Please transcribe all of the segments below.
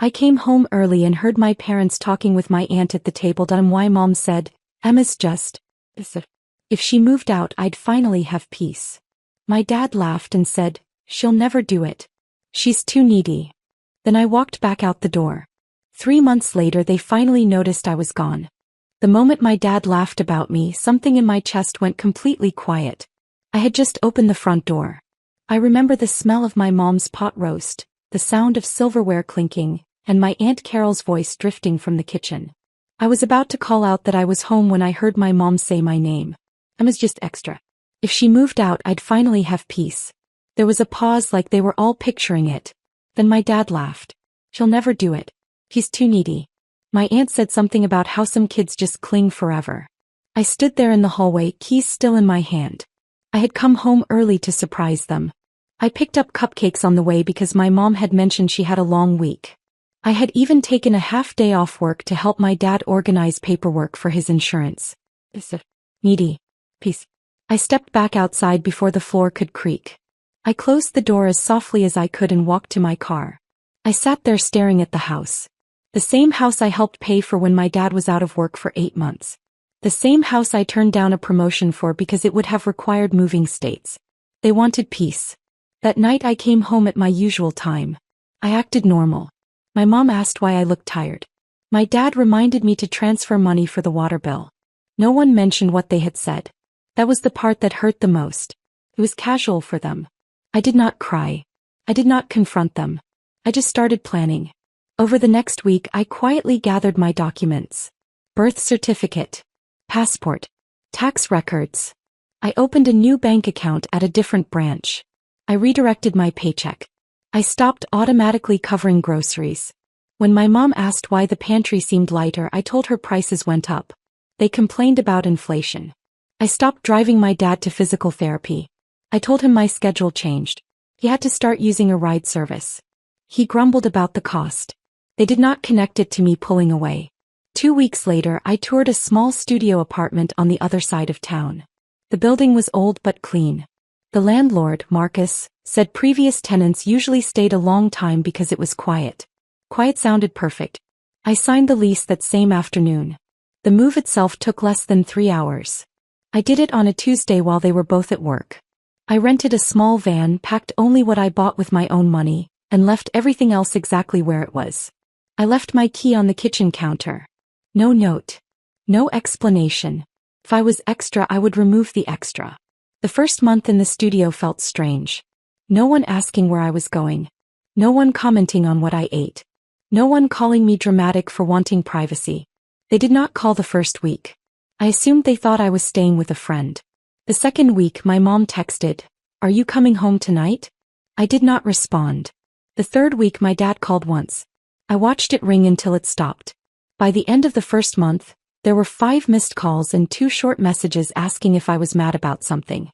I came home early and heard my parents talking with my aunt at the Table.My. Mom said, "Emma's just... if she moved out, I'd finally have peace." My dad laughed and said, "She'll never do it. She's too needy." Then I walked back out the door. 3 months later they finally noticed I was gone. The moment my dad laughed about me, something in my chest went completely quiet. I had just opened the front door. I remember the smell of my mom's pot roast, the sound of silverware clinking, and my Aunt Carol's voice drifting from the kitchen. I was about to call out that I was home when I heard my mom say my name. Emma's just extra. If she moved out, I'd finally have peace. There was a pause like they were all picturing it. Then my dad laughed. "She'll never do it. He's too needy." My aunt said something about how some kids just cling forever. I stood there in the hallway, keys still in my hand. I had come home early to surprise them. I picked up cupcakes on the way because my mom had mentioned she had a long week. I had even taken a half day off work to help my dad organize paperwork for his insurance. Needy. Peace. I stepped back outside before the floor could creak. I closed the door as softly as I could and walked to my car. I sat there staring at the house. The same house I helped pay for when my dad was out of work for 8 months. The same house I turned down a promotion for because it would have required moving states. They wanted peace. That night I came home at my usual time. I acted normal. My mom asked why I looked tired. My dad reminded me to transfer money for the water bill. No one mentioned what they had said. That was the part that hurt the most. It was casual for them. I did not cry. I did not confront them. I just started planning. Over the next week I quietly gathered my documents. Birth certificate. Passport. Tax records. I opened a new bank account at a different branch. I redirected my paycheck. I stopped automatically covering groceries. When my mom asked why the pantry seemed lighter, I told her prices went up. They complained about inflation. I stopped driving my dad to physical therapy. I told him my schedule changed. He had to start using a ride service. He grumbled about the cost. They did not connect it to me pulling away. 2 weeks later I toured a small studio apartment on the other side of town. The building was old but clean. The landlord, Marcus, said previous tenants usually stayed a long time because it was quiet. Quiet sounded perfect. I signed the lease that same afternoon. The move itself took less than 3 hours. I did it on a Tuesday while they were both at work. I rented a small van, packed only what I bought with my own money, and left everything else exactly where it was. I left my key on the kitchen counter. No note. No explanation. If I was extra, I would remove the extra. The first month in the studio felt strange. No one asking where I was going. No one commenting on what I ate. No one calling me dramatic for wanting privacy. They did not call the first week. I assumed they thought I was staying with a friend. The second week my mom texted, "Are you coming home tonight?" I did not respond. The third week my dad called once. I watched it ring until it stopped. By the end of the first month, there were 5 missed calls and 2 short messages asking if I was mad about something.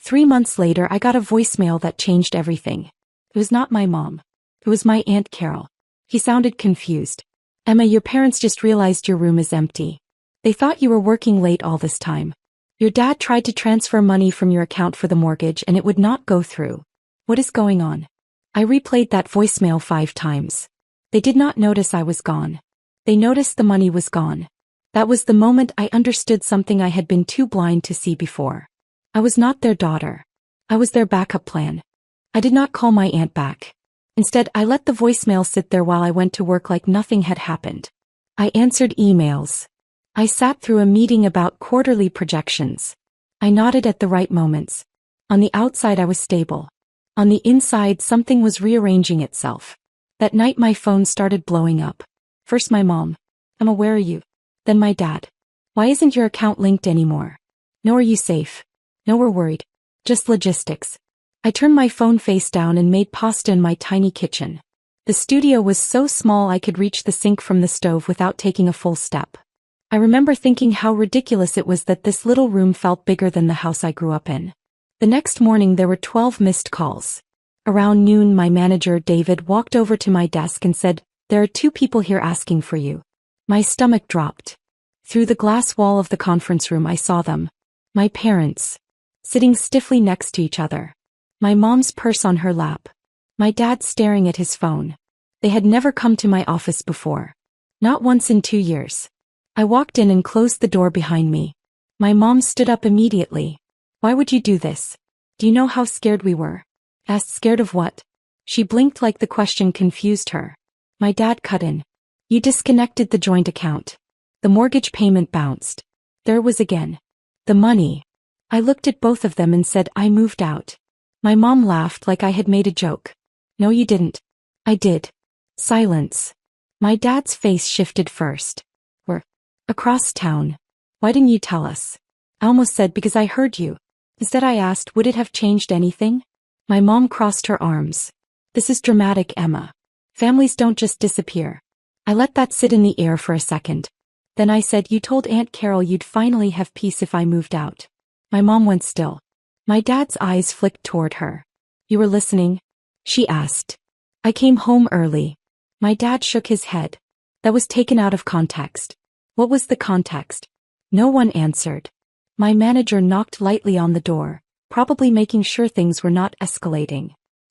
3 months later I got a voicemail that changed everything. It was not my mom. It was my Aunt Carol. He sounded confused. "Emma, your parents just realized your room is empty. They thought you were working late all this time. Your dad tried to transfer money from your account for the mortgage and it would not go through. What is going on?" I replayed that voicemail 5 times. They did not notice I was gone. They noticed the money was gone. That was the moment I understood something I had been too blind to see before. I was not their daughter. I was their backup plan. I did not call my aunt back. Instead, I let the voicemail sit there while I went to work like nothing had happened. I answered emails. I sat through a meeting about quarterly projections. I nodded at the right moments. On the outside I was stable. On the inside something was rearranging itself. That night my phone started blowing up. First my mom. "Emma, where are you?" Then my dad. "Why isn't your account linked anymore?" "No, are you safe?" "No, we're worried. Just logistics." I turned my phone face down and made pasta in my tiny kitchen. The studio was so small I could reach the sink from the stove without taking a full step. I remember thinking how ridiculous it was that this little room felt bigger than the house I grew up in. The next morning there were 12 missed calls. Around noon my manager, David, walked over to my desk and said, "There are 2 people here asking for you." My stomach dropped. Through the glass wall of the conference room I saw them. My parents. Sitting stiffly next to each other. My mom's purse on her lap. My dad staring at his phone. They had never come to my office before. Not once in 2 years. I walked in and closed the door behind me. My mom stood up immediately. Why would you do this? Do you know how scared we were? Asked scared of what? She blinked like the question confused her. My dad cut in. You disconnected the joint account. The mortgage payment bounced. There it was again. The money. I looked at both of them and said I moved out. My mom laughed like I had made a joke. No, you didn't. I did. Silence. My dad's face shifted first. We're across town. Why didn't you tell us? I almost said because I heard you. Instead I asked, would it have changed anything? My mom crossed her arms. This is dramatic, Emma. Families don't just disappear. I let that sit in the air for a second. Then I said, you told Aunt Carol you'd finally have peace if I moved out. My mom went still. My dad's eyes flicked toward her. You were listening? She asked. I came home early. My dad shook his head. That was taken out of context. What was the context? No one answered. My manager knocked lightly on the door, probably making sure things were not escalating.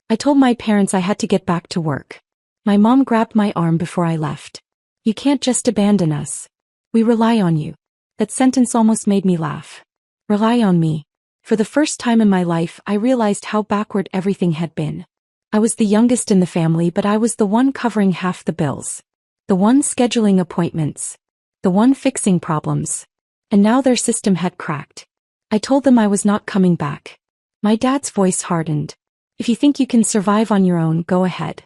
I told my parents I had to get back to work. My mom grabbed my arm before I left. You can't just abandon us. We rely on you. That sentence almost made me laugh. Rely on me. For the first time in my life, I realized how backward everything had been. I was the youngest in the family, but I was the one covering half the bills. The one scheduling appointments. The one fixing problems. And now their system had cracked. I told them I was not coming back. My dad's voice hardened. If you think you can survive on your own, go ahead.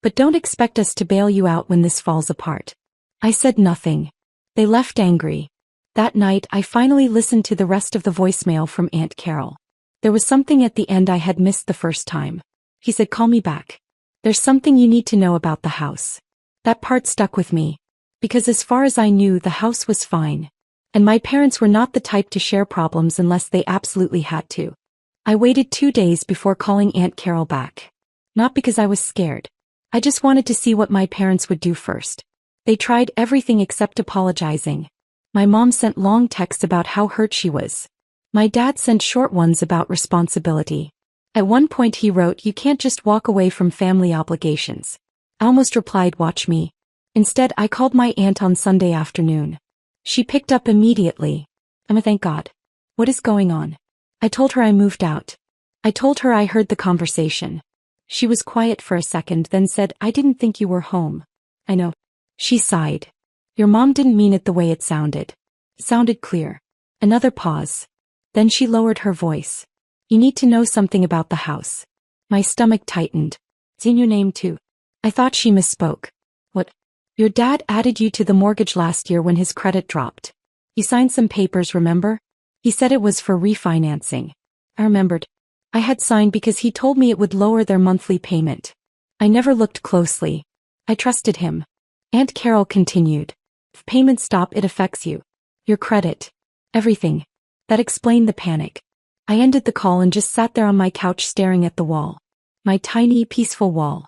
But don't expect us to bail you out when this falls apart. I said nothing. They left angry. That night, I finally listened to the rest of the voicemail from Aunt Carol. There was something at the end I had missed the first time. He said, call me back. There's something you need to know about the house. That part stuck with me. Because as far as I knew, the house was fine. And my parents were not the type to share problems unless they absolutely had to. I waited 2 days before calling Aunt Carol back. Not because I was scared. I just wanted to see what my parents would do first. They tried everything except apologizing. My mom sent long texts about how hurt she was. My dad sent short ones about responsibility. At one point he wrote, you can't just walk away from family obligations. I almost replied, watch me. Instead, I called my aunt on Sunday afternoon. She picked up immediately. Emma, thank God. What is going on? I told her I moved out. I told her I heard the conversation. She was quiet for a second, then said, I didn't think you were home. I know. She sighed. Your mom didn't mean it the way it sounded. It sounded clear. Another pause. Then she lowered her voice. You need to know something about the house. My stomach tightened. It's in your name too. I thought she misspoke. What? Your dad added you to the mortgage last year when his credit dropped. You signed some papers, remember? He said it was for refinancing. I remembered. I had signed because he told me it would lower their monthly payment. I never looked closely. I trusted him. Aunt Carol continued. If payments stop, it affects you. Your credit. Everything. That explained the panic. I ended the call and just sat there on my couch staring at the wall. My tiny, peaceful wall.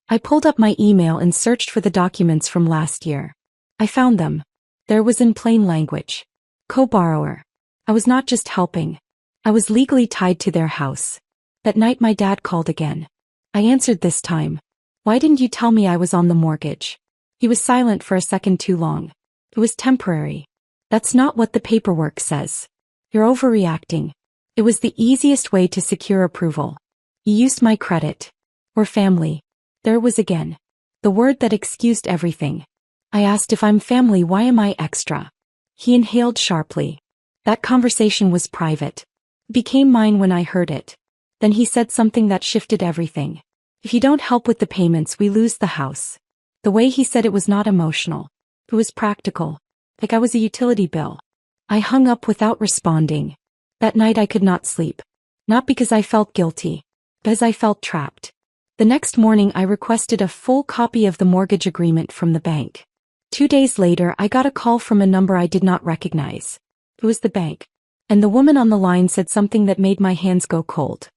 I pulled up my email and searched for the documents from last year. I found them. There was in plain language. Co-borrower. I was not just helping. I was legally tied to their house. That night my dad called again. I answered this time. Why didn't you tell me I was on the mortgage? He was silent for a second too long. It was temporary. That's not what the paperwork says. You're overreacting. It was the easiest way to secure approval. You used my credit. We're family. There it was again. The word that excused everything. I asked, if I'm family, why am I extra? He inhaled sharply. That conversation was private. It became mine when I heard it. Then he said something that shifted everything. If you don't help with the payments, we lose the house. The way he said it was not emotional. It was practical. Like I was a utility bill. I hung up without responding. That night I could not sleep. Not because I felt guilty, but as I felt trapped. The next morning I requested a full copy of the mortgage agreement from the bank. 2 days later I got a call from a number I did not recognize. It was the bank. And the woman on the line said something that made my hands go cold.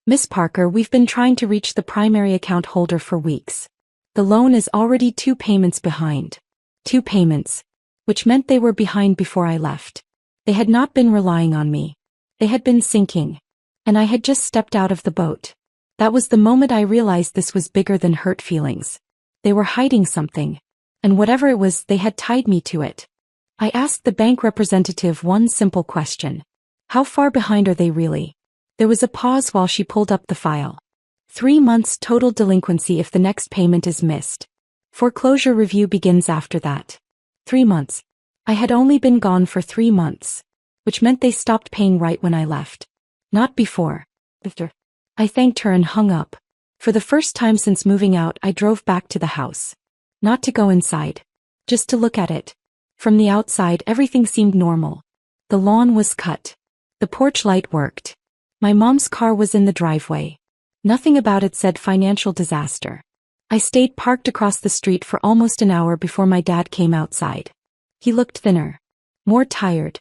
Miss Parker, we've been trying to reach the primary account holder for weeks. The loan is already 2 payments behind. 2 payments. Which meant they were behind before I left. They had not been relying on me. They had been sinking. And I had just stepped out of the boat. That was the moment I realized this was bigger than hurt feelings. They were hiding something. And whatever it was, they had tied me to it. I asked the bank representative one simple question. How far behind are they really? There was a pause while she pulled up the file. 3 months total delinquency if the next payment is missed. Foreclosure review begins after that. 3 months. I had only been gone for 3 months. Which meant they stopped paying right when I left. Not before. After. I thanked her and hung up. For the first time since moving out, I drove back to the house. Not to go inside. Just to look at it. From the outside, everything seemed normal. The lawn was cut. The porch light worked. My mom's car was in the driveway. Nothing about it said financial disaster. I stayed parked across the street for almost an hour before my dad came outside. He looked thinner. More tired.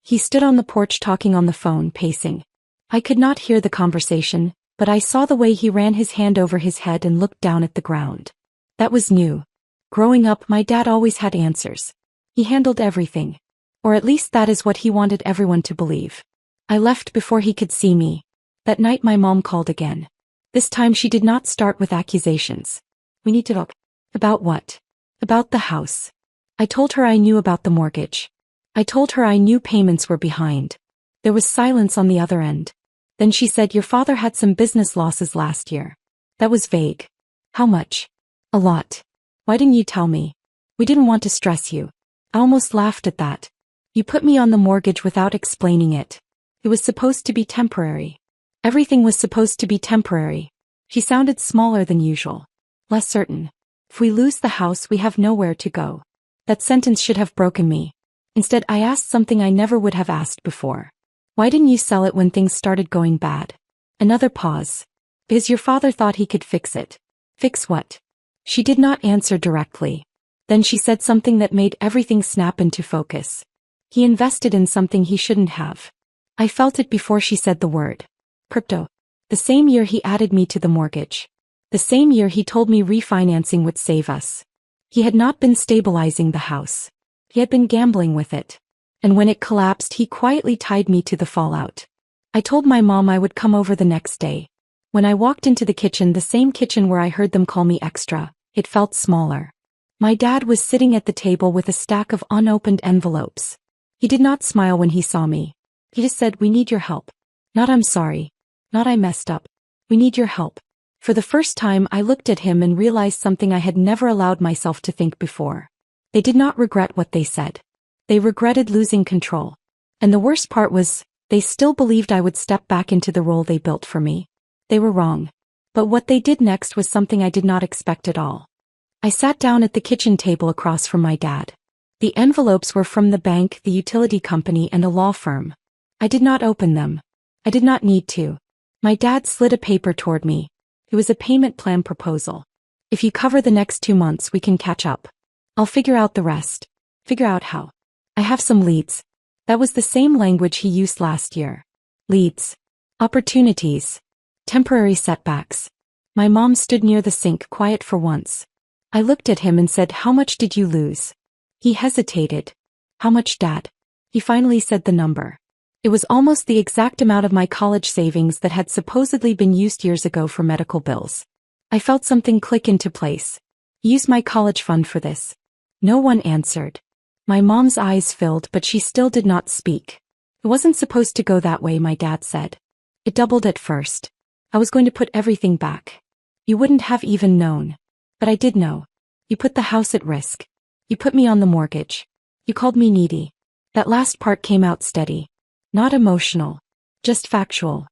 He stood on the porch talking on the phone, pacing. I could not hear the conversation, but I saw the way he ran his hand over his head and looked down at the ground. That was new. Growing up, my dad always had answers. He handled everything. Or at least that is what he wanted everyone to believe. I left before he could see me. That night my mom called again. This time she did not start with accusations. We need to talk. About what? About the house. I told her I knew about the mortgage. I told her I knew payments were behind. There was silence on the other end. Then she said, your father had some business losses last year. That was vague. How much? A lot. Why didn't you tell me? We didn't want to stress you. I almost laughed at that. You put me on the mortgage without explaining it. It was supposed to be temporary. Everything was supposed to be temporary. She sounded smaller than usual. Less certain. If we lose the house, we have nowhere to go. That sentence should have broken me. Instead, I asked something I never would have asked before. Why didn't you sell it when things started going bad? Another pause. Because your father thought he could fix it. Fix what? She did not answer directly. Then she said something that made everything snap into focus. He invested in something he shouldn't have. I felt it before she said the word. Crypto. The same year he added me to the mortgage. The same year he told me refinancing would save us. He had not been stabilizing the house. He had been gambling with it. And when it collapsed, he quietly tied me to the fallout. I told my mom I would come over the next day. When I walked into the kitchen, the same kitchen where I heard them call me extra, it felt smaller. My dad was sitting at the table with a stack of unopened envelopes. He did not smile when he saw me. He just said, we need your help. Not I'm sorry. Not I messed up. We need your help. For the first time, I looked at him and realized something I had never allowed myself to think before. They did not regret what they said. They regretted losing control. And the worst part was, they still believed I would step back into the role they built for me. They were wrong. But what they did next was something I did not expect at all. I sat down at the kitchen table across from my dad. The envelopes were from the bank, the utility company, and a law firm. I did not open them. I did not need to. My dad slid a paper toward me. It was a payment plan proposal. If you cover the next 2 months, we can catch up. I'll figure out the rest. Figure out how. I have some leads. That was the same language he used last year. Leads. Opportunities. Temporary setbacks. My mom stood near the sink, quiet for once. I looked at him and said, how much did you lose? He hesitated. How much, Dad? He finally said the number. It was almost the exact amount of my college savings that had supposedly been used years ago for medical bills. I felt something click into place. Use my college fund for this. No one answered. My mom's eyes filled, but she still did not speak. It wasn't supposed to go that way, my dad said. It doubled at first. I was going to put everything back. You wouldn't have even known. But I did know. You put the house at risk. You put me on the mortgage. You called me needy. That last part came out steady. Not emotional. Just factual.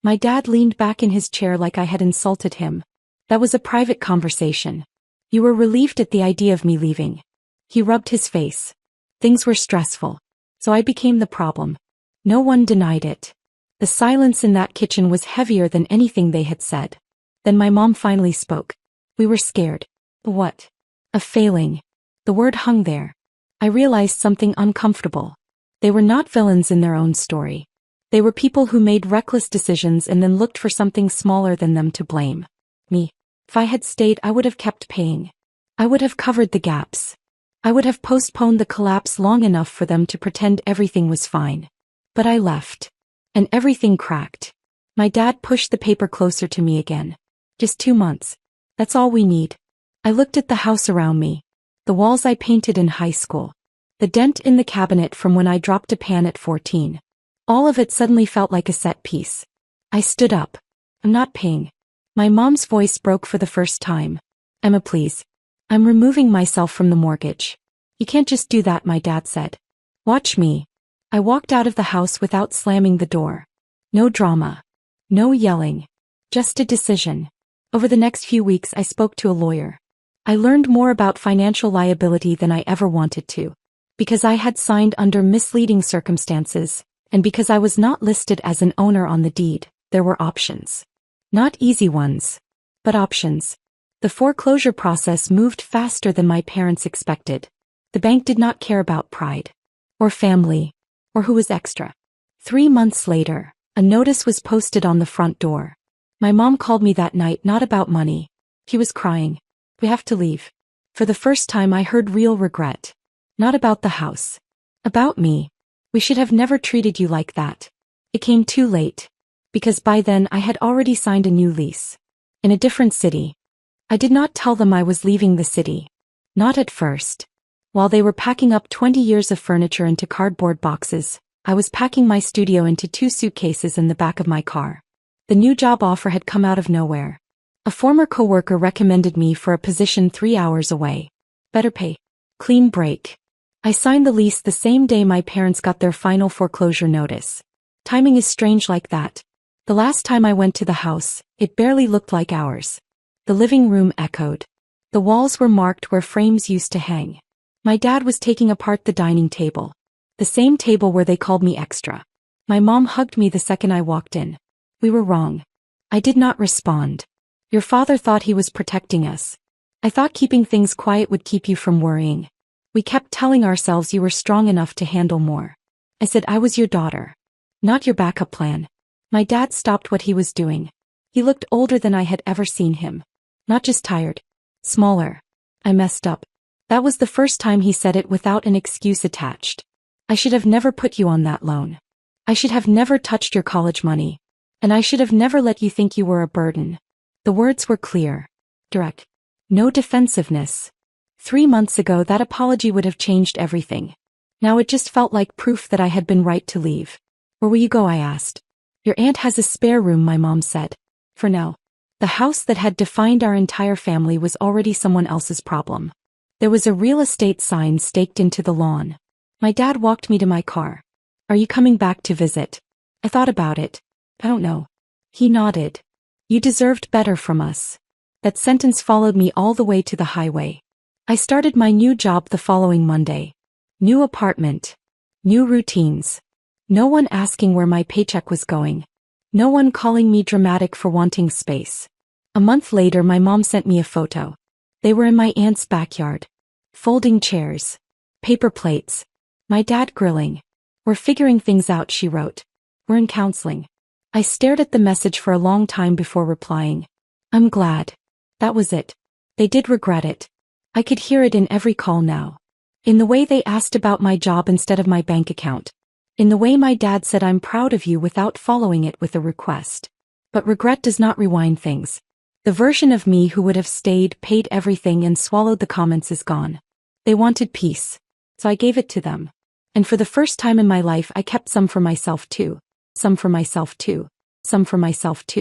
My dad leaned back in his chair like I had insulted him. That was a private conversation. You were relieved at the idea of me leaving. He rubbed his face. Things were stressful. So I became the problem. No one denied it. The silence in that kitchen was heavier than anything they had said. Then my mom finally spoke. We were scared. What? Of failing. The word hung there. I realized something uncomfortable. They were not villains in their own story. They were people who made reckless decisions and then looked for something smaller than them to blame. Me. If I had stayed, I would have kept paying. I would have covered the gaps. I would have postponed the collapse long enough for them to pretend everything was fine. But I left. And everything cracked. My dad pushed the paper closer to me again. Just 2 months. That's all we need. I looked at the house around me. The walls I painted in high school. The dent in the cabinet from when I dropped a pan at 14. All of it suddenly felt like a set piece. I stood up. I'm not paying. My mom's voice broke for the first time. Emma, please. I'm removing myself from the mortgage. You can't just do that, my dad said. Watch me. I walked out of the house without slamming the door. No drama. No yelling. Just a decision. Over the next few weeks I spoke to a lawyer. I learned more about financial liability than I ever wanted to. Because I had signed under misleading circumstances, and because I was not listed as an owner on the deed, there were options. Not easy ones, but options. The foreclosure process moved faster than my parents expected. The bank did not care about pride, or family, or who was extra. 3 months later, a notice was posted on the front door. My mom called me that night, not about money. She was crying. We have to leave. For the first time I heard real regret. Not about the house. About me. We should have never treated you like that. It came too late. Because by then I had already signed a new lease. In a different city. I did not tell them I was leaving the city. Not at first. While they were packing up 20 years of furniture into cardboard boxes, I was packing my studio into 2 suitcases in the back of my car. The new job offer had come out of nowhere. A former coworker recommended me for a position 3 hours away. Better pay. Clean break. I signed the lease the same day my parents got their final foreclosure notice. Timing is strange like that. The last time I went to the house, it barely looked like ours. The living room echoed. The walls were marked where frames used to hang. My dad was taking apart the dining table. The same table where they called me extra. My mom hugged me the second I walked in. We were wrong. I did not respond. Your father thought he was protecting us. I thought keeping things quiet would keep you from worrying. We kept telling ourselves you were strong enough to handle more. I said I was your daughter. Not your backup plan. My dad stopped what he was doing. He looked older than I had ever seen him. Not just tired. Smaller. I messed up. That was the first time he said it without an excuse attached. I should have never put you on that loan. I should have never touched your college money. And I should have never let you think you were a burden. The words were clear. Direct. No defensiveness. 3 months ago that apology would have changed everything. Now it just felt like proof that I had been right to leave. Where will you go? I asked. Your aunt has a spare room, my mom said. For now. The house that had defined our entire family was already someone else's problem. There was a real estate sign staked into the lawn. My dad walked me to my car. Are you coming back to visit? I thought about it. I don't know. He nodded. You deserved better from us. That sentence followed me all the way to the highway. I started my new job the following Monday. New apartment. New routines. No one asking where my paycheck was going. No one calling me dramatic for wanting space. A month later my mom sent me a photo. They were in my aunt's backyard. Folding chairs. Paper plates. My dad grilling. We're figuring things out, she wrote. We're in counseling. I stared at the message for a long time before replying. I'm glad. That was it. They did regret it. I could hear it in every call now. In the way they asked about my job instead of my bank account. In the way my dad said I'm proud of you without following it with a request. But regret does not rewind things. The version of me who would have stayed, paid everything and swallowed the comments is gone. They wanted peace. So I gave it to them. And for the first time in my life I kept some for myself too. Some for myself too. Some for myself too.